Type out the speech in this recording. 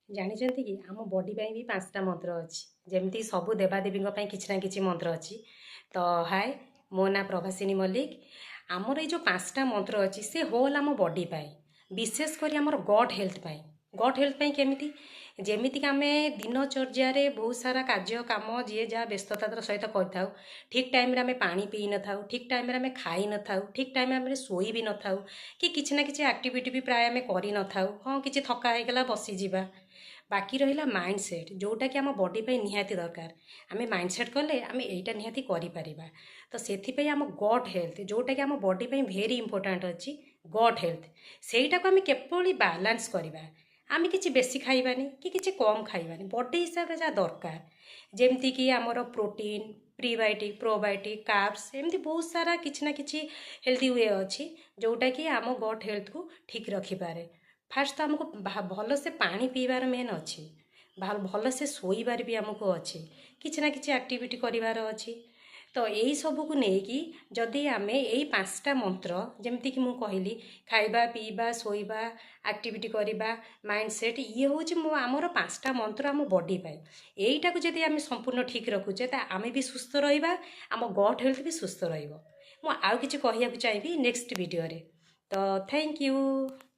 ଜାଣିଛନ୍ତି କି ଆମ ବଡି ପାଇଁ ବି 5ଟା ମନ୍ତ୍ର ଅଛି। ଯେମିତି ସବୁ ଦେବାଦେବୀଙ୍କ ପାଇଁ କିଛି ନା କିଛି ମନ୍ତ୍ର ଅଛି। ତ ହାଏ, ମୋ ନାଁ ପ୍ରଭାସିନୀ ମଲ୍ଲିକ। ଆମର ଏଇ ଯେଉଁ 5ଟା ମନ୍ତ୍ର ଅଛି ସେ ହୋଲ୍ ଆମ ବଡି ପାଇଁ, ବିଶେଷ କରି ଆମର ଗଟ୍ ହେଲ୍ଥ ପାଇଁ। ଗଟ୍ ହେଲ୍ଥ ପାଇଁ କେମିତି? ଯେମିତିକି ଆମେ ଦିନଚର୍ଯ୍ୟାରେ ବହୁତ ସାରା କାର୍ଯ୍ୟ କାମ ଯିଏ ଯାହା ବ୍ୟସ୍ତତାର ସହିତ କରିଥାଉ, ଠିକ୍ ଟାଇମ୍ରେ ଆମେ ପାଣି ପିଇ ନଥାଉ, ଠିକ୍ ଟାଇମ୍ରେ ଆମେ ଖାଇ ନଥାଉ, ଠିକ୍ ଟାଇମ୍ରେ ଆମେ ଶୋଇ ବି ନଥାଉ, କି କିଛି ନା କିଛି ଆକ୍ଟିଭିଟି ବି ପ୍ରାୟ ଆମେ କରିନଥାଉ। ହଁ, କିଛି ଥକା ହେଇଗଲା ବସିଯିବା। ବାକି ରହିଲା ମାଇଣ୍ଡ ସେଟ୍, ଯେଉଁଟାକି ଆମ ବଡି ପାଇଁ ନିହାତି ଦରକାର। ଆମେ ମାଇଣ୍ଡ ସେଟ୍ କଲେ ଆମେ ଏଇଟା ନିହାତି କରିପାରିବା। ତ ସେଥିପାଇଁ ଆମ ଗଟ୍ ହେଲ୍ଥ, ଯେଉଁଟାକି ଆମ ବଡି ପାଇଁ ଭେରି ଇମ୍ପୋର୍ଟାଣ୍ଟ ଅଛି, ଗଟ୍ ହେଲ୍ଥ, ସେଇଟାକୁ ଆମେ କିପରି ବାଲାନ୍ସ କରିବା। ଆମେ କିଛି ବେଶୀ ଖାଇବାନି କି କିଛି କମ୍ ଖାଇବାନି, ବଡି ହିସାବରେ ଯାହା ଦରକାର। ଯେମିତିକି ଆମର ପ୍ରୋଟିନ୍, ପ୍ରିବାୟୋଟିକ୍, ପ୍ରୋବାୟୋଟିକ୍, କାର୍ବସ୍, ଏମିତି ବହୁତ ସାରା କିଛି ନା କିଛି ହେଲ୍ଦି ୱେ ଅଛି ଯେଉଁଟାକି ଆମ ଗଟ୍ ହେଲ୍ଥକୁ ଠିକ୍ ରଖିପାରେ। ଫାର୍ଷ୍ଟ ତ ଆମକୁ ଭଲସେ ପାଣି ପିଇବାର ମେନ୍ ଅଛି, ଭଲସେ ଶୋଇବାର ବି ଆମକୁ ଅଛି, କିଛି ନା କିଛି ଆକ୍ଟିଭିଟି କରିବାର ଅଛି। ତ ଏଇ ସବୁକୁ ନେଇକି ଯଦି ଆମେ ଏଇ 5ଟା ମନ୍ତ୍ର, ଯେମିତିକି ମୁଁ କହିଲି, ଖାଇବା ପିଇବା ଶୋଇବା ଆକ୍ଟିଭିଟି କରିବା ମାଇଣ୍ଡ ସେଟ୍, ଇଏ ହେଉଛି ଆମର 5ଟା ମନ୍ତ୍ର ଆମ ବଡି ପାଇଁ। ଏଇଟାକୁ ଯଦି ଆମେ ସମ୍ପୂର୍ଣ୍ଣ ଠିକ୍ ରଖୁଛେ ତ ଆମେ ବି ସୁସ୍ଥ ରହିବା, ଆମ ଗଟ୍ ହେଲ୍ଥ ବି ସୁସ୍ଥ ରହିବ। ମୁଁ ଆଉ କିଛି କହିବାକୁ ଚାହିଁବି ନେକ୍ସଟ ଭିଡ଼ିଓରେ। ତ ଥ୍ୟାଙ୍କ ୟୁ।